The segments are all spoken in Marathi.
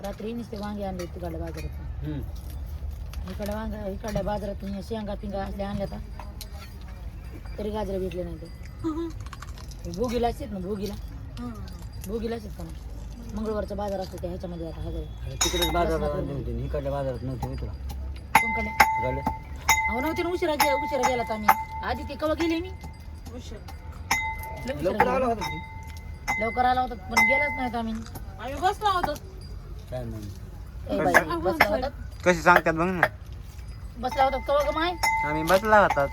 रात्री नुसते वांगे आणले तिकडल्या बाजारातून. इकडे वांगा इकडल्या बाजारातून शेंगा पिंगा असल्या आणल्या का तरी गाजरे भेटले नाही ते. भोगीला असतात ना भोगीला असतात का ना मंगळवारचा बाजार असतो त्या ह्याच्यामध्ये आता हजार तिकडेच बाजारात नव्हते इकडल्या बाजारात नव्हते तुला कोणकडे अहो नव्हते ना उशिरा गेला आम्ही आधी ते कवा गेले मी लवकर आला होता ती. लवकर आला होता पण गेलाच नाही आम्ही बसला होतो काय नाही ए बाई, बसला होता कशी सांगतात बघ ना. बसला होता कवा ग माय आम्ही बसला होतात.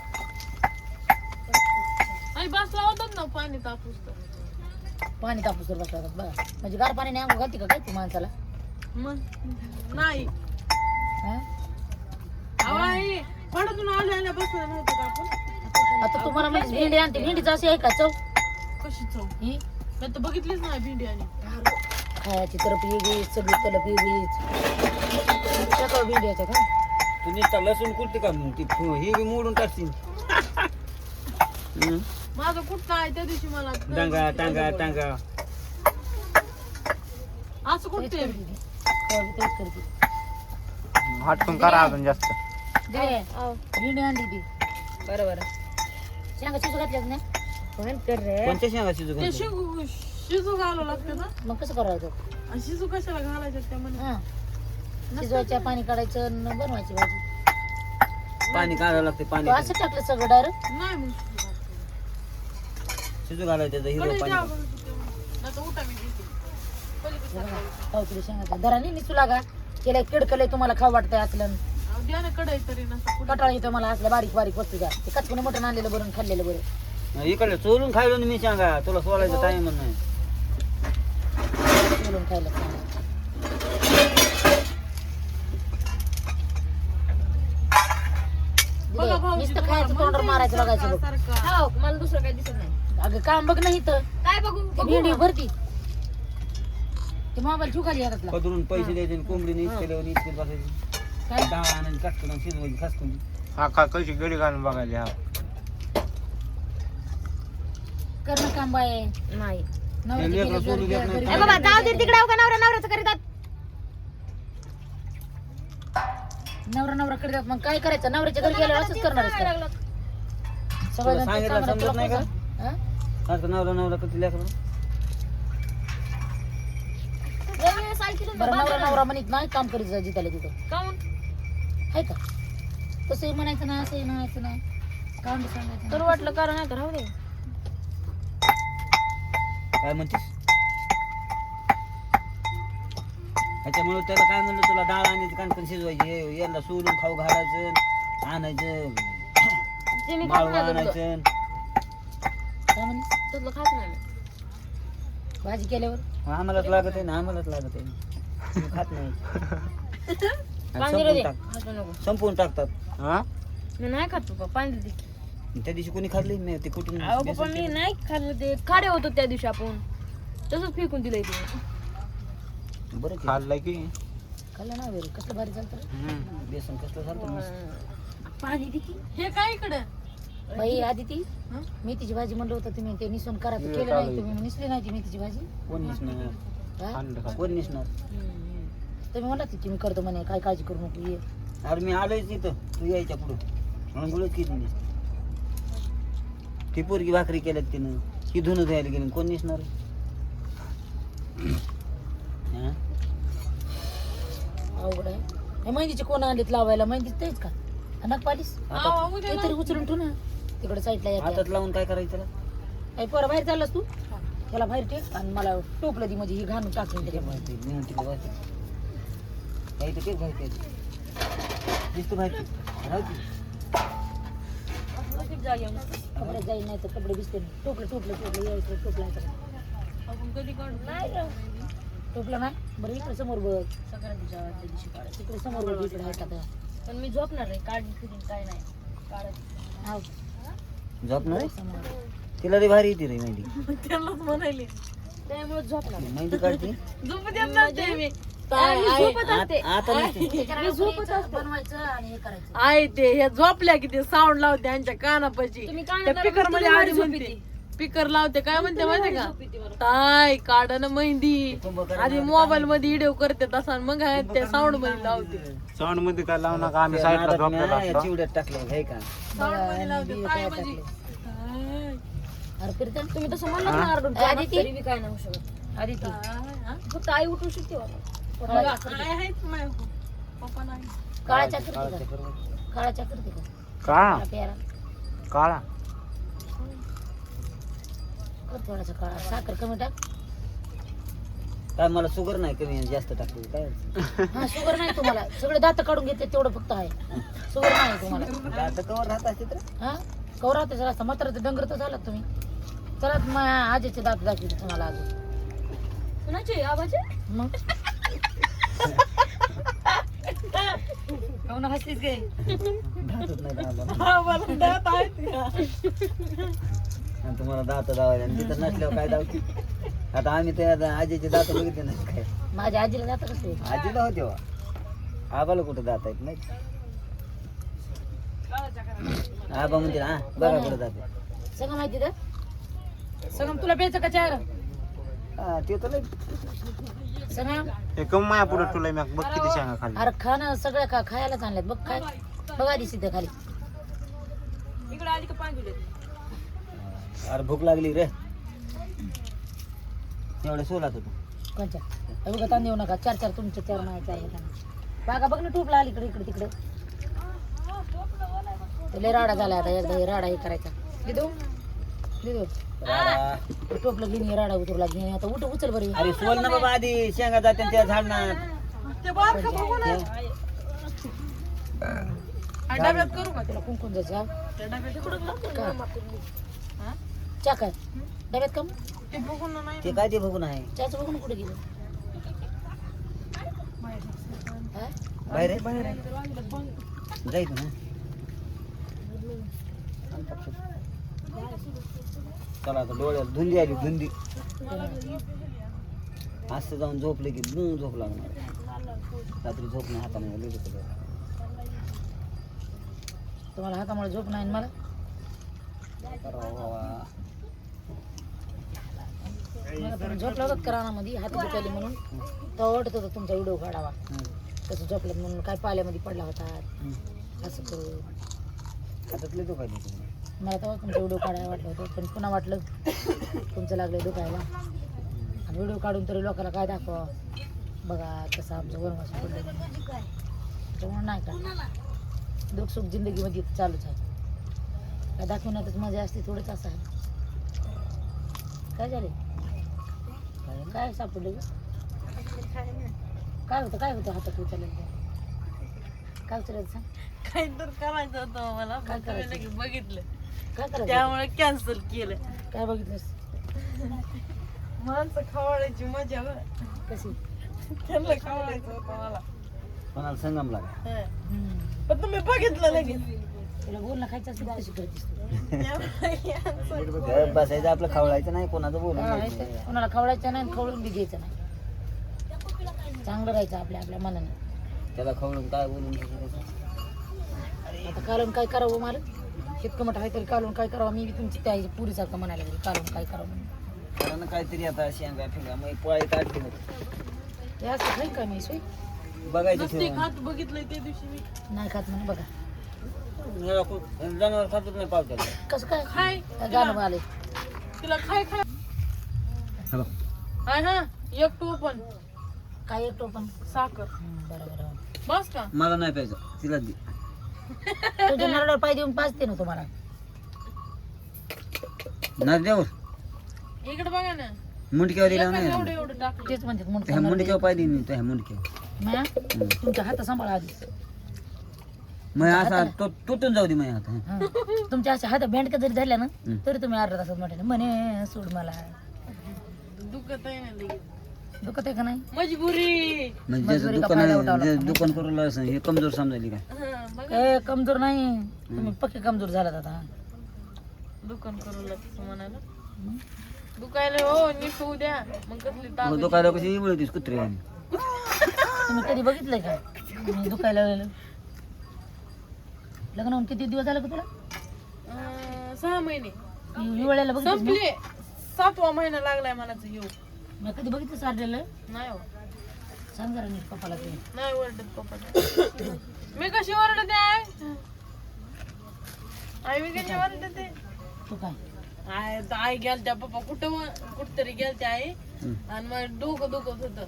आणि बसला होतात ना पाणी तापूस पाणी तापूसवर बसला होता बघा म्हणजे गार पाणी नाही अंघोळ घालते का काय ती माणसाला मग नाही हा? पडतून आल्या बसलं नव्हतं का आपण आता तुम्हाला म्हणजे भेंडी आणते भेंडीचं अशी आहे का चव कशी चव ही मी तर बघितलीच नाही भेंडी आणि खायची तरफ वेगळीच सगळी तलप वेगळीच टाकावं भेंडी याच्यात हा तू नुसता लसूण कुठते का ती ही बी मोडून टाकशील. माझं कुठं आहे त्या दिवशी मला टांगा टांगा टांगा असं कुठते तेच करते हटकून करा अजून जास्त. दे भेंडी आणली ती बरोबर शेंगा शिजू घातल्याच ना कोणत्या शेंगा शिजू ते घालतो? शिजू घालावं लागतं ना मग कसं करायचं आणि शिजू कशाला घालायचं त्या म्हणे हा शिजवायच्या पाणी काढायचं आणि बनवायची भाजी पाणी काढावं लागते तो पाणी असं टाकलं सगळं डायरेक्ट नाही मग शिजू घालायचं त्याचं हिरवं पाणी. नाही तर उठा मी घेते. पलीकडे टाकावं. पावकिलो शेंगा दराने निसू लागा केलंय किडकलंय तुम्हाला खाऊ वाटतंय असलं अहो, द्या ना कढई तरी नसतं कटाळ येतो मला असल्या बारीक बारीक वस्तू द्या ते कचकून मटण आणलेलं बरं आणि खाल्लेलं बरं इकडे चोरून खायलो ना मी सांगा तुला सोडायचं टाइम नाही. बोलून खायला बघा भाऊजी, नुसतं तुम्हाला खायचं तोंडावर मारायचं बघायचं बघ सारखं. मला दुसरं काही दिसत नाही. अगं काम बघ नाही तर काय बघू ते भेंडी भरती ते मोबाईल ठुकाली हातातला कदरून पैसे द्यायचे आणि कोंबडीने इतके इतके बसायची काय डाळ आणायची काटकून आणि शिजवायची खासकून. हा का कशी गडी घालून बघायला. हा करणं काम बाय नाही नवऱ्याचं लेकरं केलं सोडू देत घरी- नाही. घरी- ए बाबा जाऊ दे तिकडे का नवऱ्याचं करीतात. नवरा करतात मग काय करायचं नवऱ्याच्या घरी गेल्यावर असंच करणार तुला सांगितलं समजत नाही का? हा? आता नवरा किती लेकरं? बरं नवरा म्हणत नाही काम करीत जा जिथं तिथं काऊन आहे का तसंही म्हणायचं नाही असंही म्हणायचं नाही काम बी सांगायचं तर नाही. वाटलं कारण नाही तर राहू दे. काय म्हणतेस? त्याच्यामुळे त्याला काय म्हणलं तुला डाळ आणायची कानकन शिजवायची याला सोडून खाऊ घालायचं आणायचं ते मी माळवं खात नाही आणायचं. काय म्हणे तुझलं खात नाही मी. भाजी केल्यावर आम्हालाच लागत आहे ना आम्हालाच लागत आहे. तुम्ही खात नाही पाणी दे आणि असं नको. संपवून टाकतात. हा मी नाही खात पप्पा पाणी दे. त्या दिवशी कोणी खाल्ली नाही ते कुठून अहो पप्पा मी नाही खाल्लं ते खाडे होतो त्या दिवशी आपण तसंच फेकून दिलंय ते. बरं केलं. खाल्लंय की. खाल्लं ना बरं कसलं भारी चालतं रे. बेसन कसलं झालं मस्त. पाणी दे की हे काय इकडे बाई आधी ती मेथीची भाजी म्हणलं होतं तुम्ही ते निसून करा तर केलं नाही तुम्ही निसली नाही ती मेथीची भाजी कोण निसणार हा? खाल्लं का? कोण निसणार? तुम्ही म्हणला की मी करतो म्हणे काय काळजी करू नको ये अरे मी आलोयच इथं तू यायच्या पुढं अंघोळच केली नाही. ती पोरगी भाकरी केल्यात तिनं ही धुणं धुवायला गेली कोण निसणार? हा? अवघड आहे हे मेहंदीचे कोण आणलेत लावायला मेहंदी तेच का नक पालीस काहीतरी उचलून ठेव ना तिकडे साईडला येते हातात लावून काय करायचं त्याला? पोरं बाहेर चाललास तू त्याला बाहेर ठेव आणि मला टोपलं दी म्हणजे ही घालून टाकून त्याच्या माहिती मेहनतीला माहिती काही तर तेच माहिती दिसतो माहिती राहते. कपडे जाईल नाही तर कपडे भिजते टोपलं यायचं टोपलं आपण कधी काढू नाही टोपलं नाही बरं इकडे समोर बघ सगळ्या दिवशी काढ तिकडे समोर बघ इकडे आहे का पण मी झोपणार नाही काढली फिरून काय नाही काढत. हाव झोपणार आहे? समोर तिला रे भारी येते रे मेहंदी. त्यालाच म्हणाले त्यामुळे झोपणार मेहंदी काढते झोपू देत नसते मी झोपत असते. आता नसते. मी झोपत असते. बनवायचं आणि हे करायचं आहे ते हे झोपल्या की ते साऊंड लावते त्यांच्या कानापाशी तुम्ही त्या कानाला पिकर मध्ये नुसतं आडी झोपी म्हणते ती. स्पीकर लावते काय म्हणते माहिती का ताय काढ ना मेहंदी आधी मोबाईल मध्ये व्हिडिओ करते तसा मग त्या साऊंड मध्ये लावते साऊंड मध्ये काय लावू नका आम्ही साईडला झोपलेलो असतो चिवड्यात टाकलं हे का साऊंड मध्ये लावते ताय म्हणजे अरे कीर्तन तुम्ही तसं म्हणलं ना आरडून आदिती? तरी बी काय नाही होऊ शकत आदिती फक्त आई उठू शकते मला. काय आहेच नाही पप्पा नाही काळाच्या करते का काळाच्या करते का काळा प्यारा काळा कर थोडासा काळा साखर कमी टाक काय मला शुगर नाही कमी जास्त टाकली काय हा शुगर नाही तुम्हाला सगळे दात काढून घेते तेवढं फक्त आहे शुगर नाही तुम्हाला आता कवर राहत असते तर हा कवरा ते जरा मात्र डंगर तर झालात तुम्ही चला माझ्या आजीचे दात दाखवते तुम्हाला अजून कुणाचे आबाचे मग काऊन हसलीस गे दातच नाही दाबा. हा, मला दात आहेत का? आणि तुम्हाला दात दावायला आणि तिथं नसल्यावर काय दावती आता आम्ही ते आता आजीचे दात बघितले नाही काय माझ्या आजीला जात कसं आजीला होते वा आबाला कुठं दात आहेत नाही आबा म्हणते हा बघा कुठं जाते सगळं माहिती तर सगळं तुला प्यायचं का चार हा ते तर लय सगळं हे कम माया पुढे तुला मी बघ किती शेंगा खाल्ली अरे खाणं सगळं खा खायलाच आणल्यात बघ काय बघा आधी सिद्ध खाली इकडे आली का पांगुले अरे भूक लागली रे एवढे सोलात होतो कोणच्या बघा ताण देऊ नका चार चार तुमचे चार माय चार बागा बघ ना टूपला आली इकडे इकडे तिकडे ते लय राडा झाला आता एकदा हे राडा हे करायचा दिदू दिदू राडा. टोपलं घेऊन ये, राडा उतरू लागली आता उठ उचल बरी अरे सोल ना बाबा आधी शेंगा जाते त्या झाडणार ते बारखं बघू ना हा, डब्यात करू का तुला कुंकून जायचं त्या डब्यात करू का? चा काय डब्यात कम ते बघू ना नाही ते काय ते बघून आहे चहाचं बघून कुठे गेलं हा? बाहेर आहे? जायचं ना चला आता डोळ्यात धुंदी आली धुंदी असं जाऊन झोपले की झोप लागणार रात्री झोप नाही हाताने लिहिलं सगळं. तुम्हाला हातामुळे झोप नाही आणि मला करावं बाबा. मला पण झोप लागत कराणामध्ये हात दुखायले म्हणून तो वाटत होता तुमचा व्हिडिओ काढावा तसं झोपलं म्हणून काय पाल्यामध्ये पडला होता असं करू हातातले दुखायले तुम्ही मला तेव्हा तुमचा व्हिडिओ काढायला वाटलं होतं पण पुन्हा वाटलं तुमचं लागलं दुखायला आणि व्हिडिओ काढून तरी लोकांना काय दाखवा बघा कसं आमचं वनवास पडलं म्हणून. त्याच्यामुळे नाही का दुःख सुख जिंदगीमध्ये चालूच आहे काय दाखवण्यातच मजा असते थोडंच असं आहे काय झाले काय सापडलं ग? काय होतं हातात उचललं काय उचलायचं सांग काही तर करायचं होतं मला काय पण करायचं? तुम्ही लगेच बघितलं काय करायचं त्यामुळे कॅन्सल केलं काय बघितलंस माणसं खवळायची मजा ग. कशी त्यांना खवळायचं होतं मला कोणाला संगम लागा हं. पण तुम्ही बघितलं लगेच तुला गोल खायचं असेल कशी करतेस तू घरात बसायचं आपलं खवळायचं नाही कोणाचं बोलून हा, घ्यायचं आहे नाही. ते. कोणाला खवडायचं नाही आणि खवळून बी घ्यायचं नाही चांगलं राहायचं आपल्या आपल्या मनाने त्याला खवळून काय बोलून घ्यायचं त्याचं? आता कालून काय करावं मला इतकं मोठं आहे तरी कालून काय करावं मी बी तुमची त्या पुरीसारखं म्हणायला लागली कालून काय करावं म्हणून कारण काहीतरी आता शेंगा फिंगा मग पोळी काढते मग. ते असं नाही का मी सोय बघायचं नुसती ठेवून. खात बघितलंय त्या दिवशी मी नाही खात म्हणून बघा मला खूप जनावर खातच नाही पावत्याला कसं काय खाय काय गाणं आले तिला खाय खाय हाय हा एक टू पण काय एक टोपण साखर बरोबर बस का मला नाही प्यायचं तिला दे तुझ्या नरड्यावर पाय देऊन पाचते ना तुम्हाला नद्यावर इकडे बघा ना मुंडक्यावर दिला एवढं नाही एवढं टाकलं तेच म्हणतात म्हणून ह्या मुंडक्यावर पाय देईन त्या मुंडक्यावर म्या तुमच्या हात सांभाळा आधी मग असा तुटून जाऊ दे मग हात हं. हा. तुमच्या अशा हात भेंडका जरी झाल्या ना तरी तुम्ही अर्धा तासात म्हटलं म्हणे सोड मला दुखत आहे ना लगेच दुखत आहे का नाही मजबुरी म्हणजे ज्याचं मजुरी का दुकान फायदा उठावला जे लागतो? दुकान करू असं हे कमजोर समजायली काय हं, बघ ए कमजोर नाही तुम्ही पक्के कमजोर झालात आता दुकान करू लागतं म्हणाला दुखायला हो नीट होऊ द्या मग कसली ताकद मग दुकानावर कशी इवळतीस कुत्रे आणि तुम्ही कधी बघितलंय का मी दुखायला लागलेलं लग्न होऊन किती दिवस झालं का तुला 6 महिने हिवाळ्याला बघितलं संपली 7वा महिना लागलाय मनाचं येऊ मी कधी बघितलं सारलेलं नाही हो सांग जरा नीट पप्पाला ते नाही ओरडत पप्पा मी कशी ओरडते आई मी कशी ओरडते तू काय आई गेलत्या पप्पा कुठतरी गेलत्या आई आणि मग डोकं दुखत होत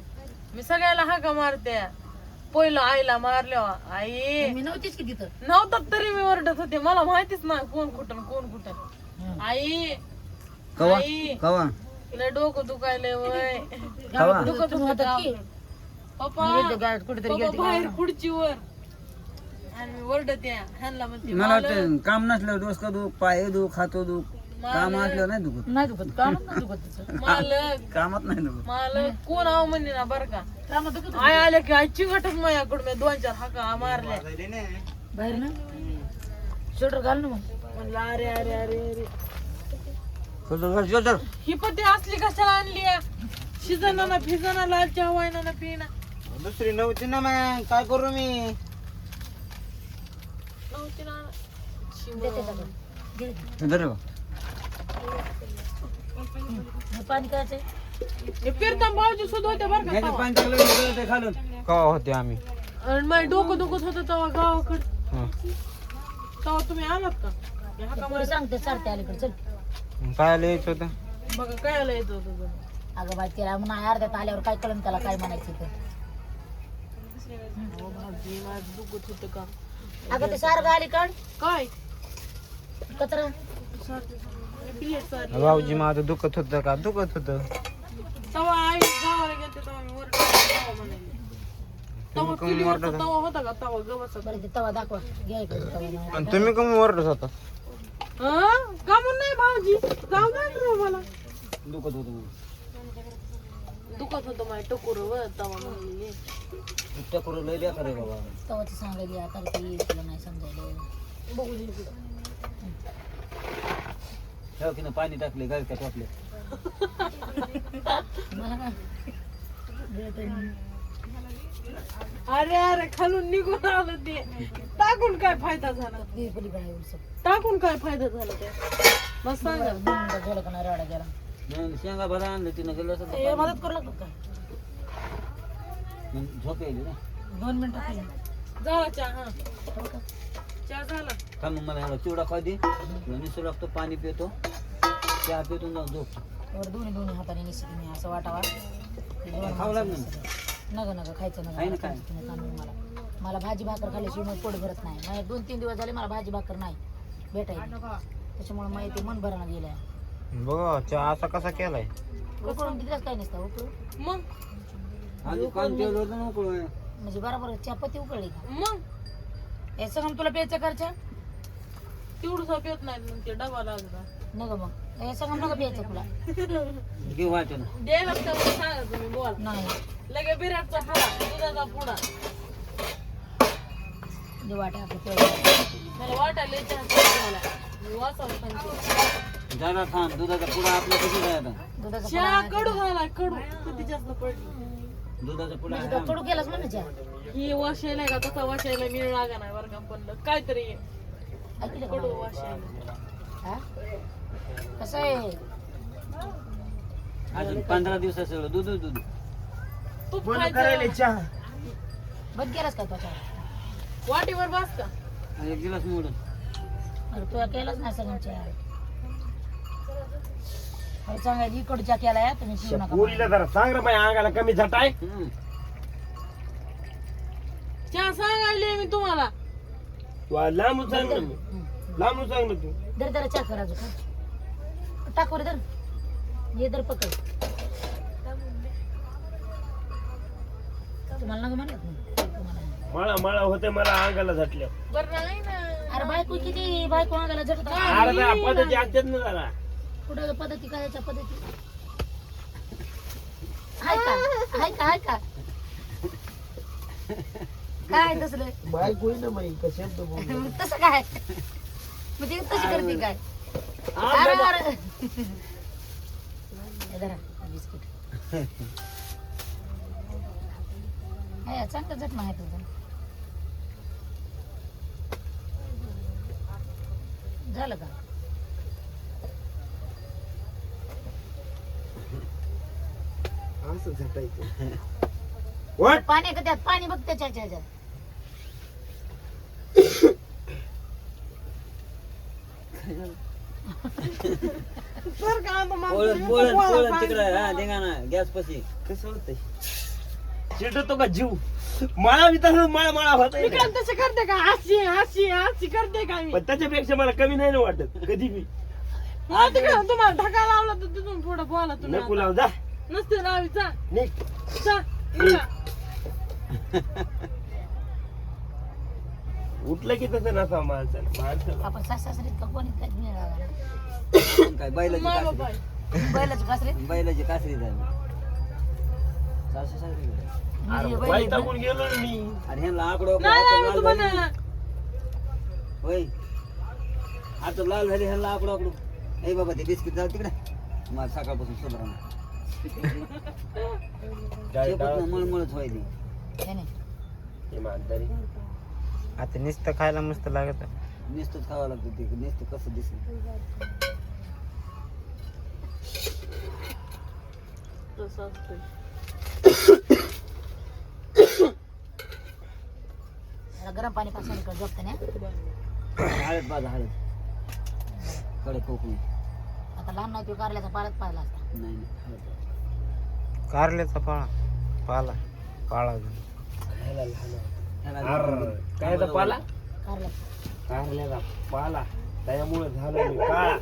मी सगळ्याला हाका मारते पहिलं आईला मारल्या आई मी नव्हतीच की तिथं नव्हतात तरी मी ओरडत होते मला माहितीच नाही कोण कुठं आई कवा आई कवा तिला डोकं दुखायलंय वय कवा दुखत होतं की पप्पा कुठेतरी पप्पा बाहेर खुर्चीवर आणि मी ओरडते ह्यांना म्हणते मला वाटतं काम नसलं डोसका दुख पाय दुख हातो दुख काम असलं नाही दुखत नाही दुखत काम नाही दुखत तिचं मालक कामात नाही दुखत मालक कोण आव म्हणले ना बरं का कामात दुखत आई आल्या की आई चिकटच माझ्याकडून मी 2-4 हाका मारल्या बाहेर ना शोल्डर घाल ना मग म्हणलं अरे अरे अरे अरे चल चल ही पत्ती असली कशाला आणली शिजना फिजना लाल चहा वायना पिना दुसरी नव्हती ना मग काय करू मी नव्हती ना देते का पण? दे. धर बा. हे पाणी करायचंय हे फिरता भाऊजी सुद्धा होते बरं का ह्याचं तेव्हा. पाणी टाकलं की ते खालून कवा होते आम्ही आणि माझं डोकं दुखत होतं तेव्हा गावाकडे हं. तेव्हा तुम्ही आलात का हे हाका पुढे सांगते सारते अलीकडे चल मग काय यायचं होतं बघा काय आलं येत होतं तुम्ही. अगं बाई त्याला म्हणा अर्ध्यात आल्यावर काय कळण त्याला काय म्हणायचं तर अहो भाऊजी माझं दुखत होतं का अगं ते सारं गाली काढ काय कचरा प्लेट सारखी. भाऊजी माझं दुखत होतं का दुखत होतं तेव्हा आई गावाला गेलते तेव्हा मी ओरडले तेव्हा म्हणाले तेव्हा तुम्ही चुलीवरचा ओरडता? तवा होता का तवा गव्हाचा बरं ते तवा दाखवा घ्या इकडे तवा मला. आणि तुम्ही कमी ओरडत होता का म्हणून नाही भाऊजी जाऊ द्या ना मला दुखत होतं दुखत होतं माझ्या टकोर व तवा म्हणले टकोर लय बेकार आहे बाबा तवाचं सांगायला आता ते येईल तुला नाही समजायला बघू दे इकडं. ठेव की ना पाणी टाकले गाडीच्या टाकले मला काय अरे अरे खालून निघून आलं ते टाकून काय फायदा झाला ते पलीकडे आहे उलसं. टाकून काय फायदा झाला त्या मग सांगा दोन मिनिटं झालं का नाही राडा गेला मग शेंगा भरा आणलं तिनं गेलं असं ए, मदत करू लागतो काय झोप यायली ना 2 मिनिटं खाली झाला चहा हा हो का? चहा झाला थांब मग मला ह्याला चिवडा खाऊ दे तुला निसू लागतो पाणी पितो चहा पितो जाऊन झोप वर दोन्ही हाताने निश्चित मी असं वाटावा ते दोन खाऊ लागलं माणसं नगं नगं खायचं आहे ना नगं काय? तुम्ही तांदूळ मला भाजी भाकर खाल्ल्याशिवाय मग पोट भरत नाही माझे 2-3 दिवस झाले मला भाजी भाकर नाही भेटायची त्याच्यामुळे मग ते मन भरणं गेलंय बघा चहा असा कसा केलाय उकळून दिल्यास काय नसतं उकळून मग आधी पाणी ठेवलं होतं ना उकळून. म्हणजे बरोबर चपाती उकळली का मग याचं मग तुला प्यायचं खर्चा तेवढं पेत नाही मग ते डबा लागला नग मग हे सगळं नका प्यायचं तुला घेऊ वाटेल द्यायला तेवढं सांगा तुम्ही बोल नाही लगे बिराटचा हरा दुधाचा पुडा जे वाटे आपलं प्यायचं मला वाटायला चहा प्यायचा मला मी वाचायला सांगते झाला थांब दुधाचा पुडा आपल्या किती आहे आता दुधाचा चहा कडू झाला कडू किती जास्त पडली दुधाचा पुडा म्हणजे तो कडू केलाच म्हणा चहा ही वाशायला का तसा वाशायला मी लागा नाही बरं का पण काहीतरी ऐकलं का कडू मला? वाशायला हा? कसं आहे अजून 15 दिवसाचं दूध तूप खायचं बंद केलास काय त्याच्या वाटीवर बस का आणि 1 गिलास मोडून अरे तुला केलाच नाही सगळ्यांच्या अरे सांगायचं इकडच्या केलाय तुम्ही पिऊ नका जरा सांग रे माझ्या अंगाला कमी झटाय चहा सांगायले मी तुम्हाला लांबून सांग ना लांबून सांग ना तू दर दर चहा करा अजून टाक वर दर ये दर पकड तुम्हाला नका म्हणत ना तुम्हाला मळा मळा होते मला अंगाला झटल्या बरं नाही ना अरे बायको किती बायको अंगाला झटत अरे त्या पद्धती असतात ना जरा कुठं पद्धती करायच्या पद्धती हाय का काय तसलं बायको ना माई कशा तसं काय म्हणजे तशी करते काय अरे अरे हे धरा, बिस्किट हे चांगलं झटणं आहे तुझं झालं का असं झटायचं वाट पाणी का त्यात पाणी बघ त्याच्या ह्याच्यात. सर का आता पोळण पोळण पोळण तिकडं हा धिंगाणा गॅस पशी कसं होतंय चिडतो का जीव मला विचार मला होत मी काय तसे करते का हाशी हाशी हाशी करते का मी पण त्याच्यापेक्षा मला कमी नाही ना वाटत कधी बी मला तिकडे तुम्हाला धक्का लावला तर तिथून पुढे बोला तुम्ही नको आता. लाव जा नसते लावीचा निघ उठलं की तसं नसा माणसाला आपण सासरीत का कोणी काय मिळाला काय बैलाची माय कासरी बाबा बैलाची कासरीत बैलाची कासरी झाली सासू सासरी अरे बैल बाई टाकून गेलो ना मी आणि ह्यांना आकडो नाही तुम्हाला होय आता लाल झाली ह्यांना आकडो आकडो ए बाबा ते बिस्किट जाऊ तिकडे मला सकाळपासून सुधारणा मळमळच व्हायली त्याने इमानदारी आता नुसतं खायला मस्त लागत नुसतंच खावं लागतं ते नुसतं कसं दिसलं तसं असतंय जरा गरम पाणी पासून झोपते ना. हळद बाजा हळद कडे कोकणी आता लहान नाही तो कारल्याचा पालच पाहिला असता. नाही नाही हळद कारल्याचा पाला काळा खायला लहान ह्याला अरे कायचा पाला कारल्याचा कारल्याचा पाला त्यामुळे झालं मी काळा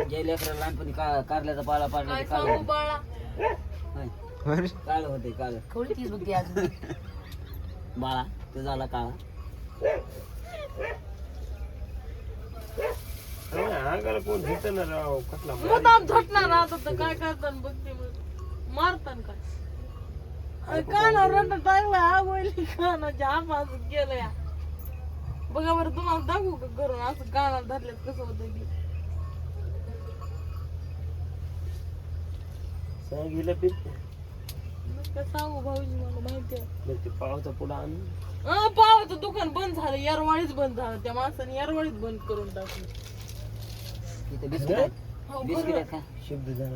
जे लेकरं लहानपणी कारल्याचा पाला पाडला काय ते काळं सांगू होतं. बाळा होय. काळं होते काळं खवळी तीच बघते अजून. बाळा तो झाला काळा अंगाला कोण घेत ना राव कसला मुदाम झटणार आता तर काय करताना बघते मग मारतान काय अरे कानावर रट्टा टाकला हा बोलली कानाच्या आपासून गेलं या बघा बरं तुम्हाला दाखवू का करून असं कानावर धरल्यात कसं होतं की सांगितलं पीठ मग काय सांगू भाऊजी मला माहिती आहे ते पावचा पुढं आणून पावाचं दुकान बंद झालं यारवाळीच बंद झालं त्या माणसाने यारवाळीच बंद करून टाकली तिथे बिस्किट आहेत हो, बिस्किट आहेत का शब्द झाला